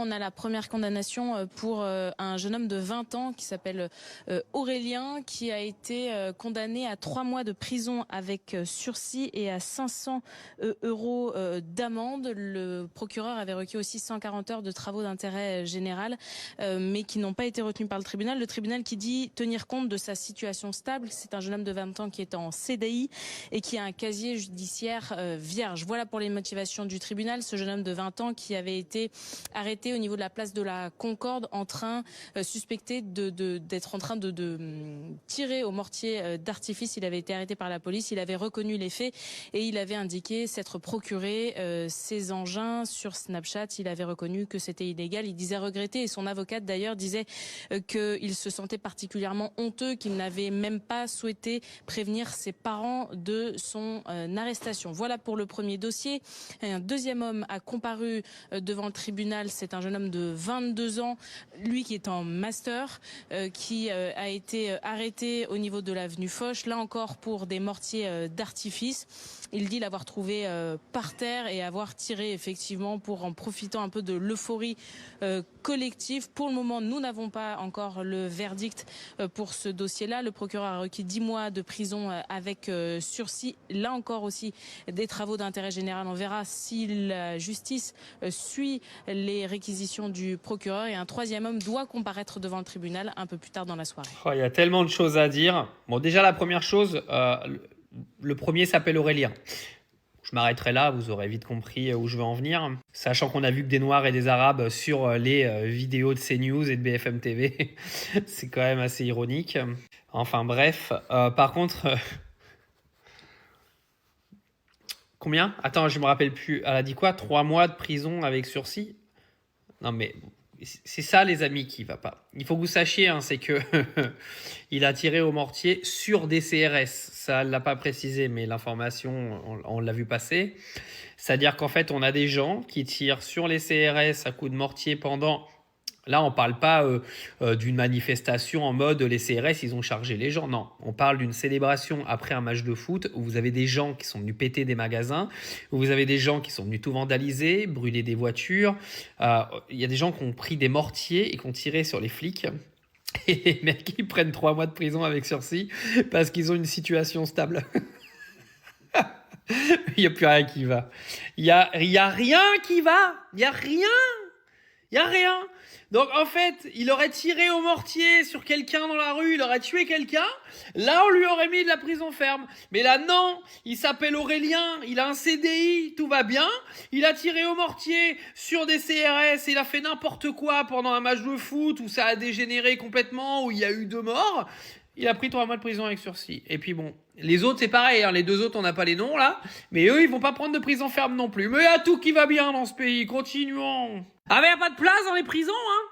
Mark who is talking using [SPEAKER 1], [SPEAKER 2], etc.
[SPEAKER 1] On a la première condamnation pour un jeune homme de 20 ans qui s'appelle Aurélien, qui a été condamné à 3 mois de prison avec sursis et à 500 euros d'amende. Le procureur avait requis aussi 140 heures de travaux d'intérêt général, mais qui n'ont pas été retenus par le tribunal. Le tribunal qui dit tenir compte de sa situation stable. C'est un jeune homme de 20 ans qui est en CDI et qui a un casier judiciaire vierge. Voilà pour les motivations du tribunal. Ce jeune homme de 20 ans qui avait été arrêté au niveau de la place de la Concorde, suspecté d'être en train de tirer au mortier d'artifice. Il avait été arrêté par la police, il avait reconnu les faits et il avait indiqué s'être procuré ces engins sur Snapchat. Il avait reconnu que c'était illégal, il disait regretter, et son avocate d'ailleurs disait qu'il se sentait particulièrement honteux, qu'il n'avait même pas souhaité prévenir ses parents de son arrestation. Voilà pour le premier dossier. Un deuxième homme a comparu devant le tribunal. C'est un jeune homme de 22 ans, lui qui est en master, qui a été arrêté au niveau de l'avenue Foch, là encore pour des mortiers d'artifice. Il dit l'avoir trouvé par terre et avoir tiré effectivement en profitant un peu de l'euphorie collective. Pour le moment, nous n'avons pas encore le verdict pour ce dossier-là. Le procureur a requis 10 mois de prison avec sursis. Là encore aussi des travaux d'intérêt général. On verra si la justice suit les réquisitions du procureur, et un troisième homme doit comparaître devant le tribunal un peu plus tard dans la soirée.
[SPEAKER 2] Oh, il y a tellement de choses à dire. Bon, déjà, la première chose, le premier s'appelle Aurélien. Je m'arrêterai là, vous aurez vite compris où je veux en venir. Sachant qu'on a vu que des Noirs et des Arabes sur les vidéos de CNews et de BFM TV. C'est quand même assez ironique. Enfin bref. Par contre... Combien? Attends, je me rappelle plus. Elle a dit quoi? 3 mois de prison avec sursis? Non mais c'est ça les amis qui va pas. Il faut que vous sachiez, hein, c'est que il a tiré au mortier sur des CRS. Ça ne l'a pas précisé, mais l'information, on l'a vu passer. C'est-à-dire qu'en fait, on a des gens qui tirent sur les CRS à coups de mortier pendant... Là, on ne parle pas d'une manifestation en mode les CRS, ils ont chargé les gens. Non, on parle d'une célébration après un match de foot où vous avez des gens qui sont venus péter des magasins, où vous avez des gens qui sont venus tout vandaliser, brûler des voitures. Il y a des gens qui ont pris des mortiers et qui ont tiré sur les flics. Et les mecs, ils prennent 3 mois de prison avec sursis parce qu'ils ont une situation stable. Il n'y a plus rien qui va. Il y a rien qui va. Il n'y a rien. Il n'y a rien. Donc, en fait, il aurait tiré au mortier sur quelqu'un dans la rue, il aurait tué quelqu'un. Là, on lui aurait mis de la prison ferme. Mais là, non, il s'appelle Aurélien, il a un CDI, tout va bien. Il a tiré au mortier sur des CRS, il a fait n'importe quoi pendant un match de foot où ça a dégénéré complètement, où il y a eu 2 morts. Il a pris 3 mois de prison avec sursis. Et puis bon, les autres, c'est pareil, hein. Les 2 autres, on n'a pas les noms, là. Mais eux, ils vont pas prendre de prison ferme non plus. Mais il y a tout qui va bien dans ce pays, continuons. Ah mais y a pas de place dans les prisons, hein.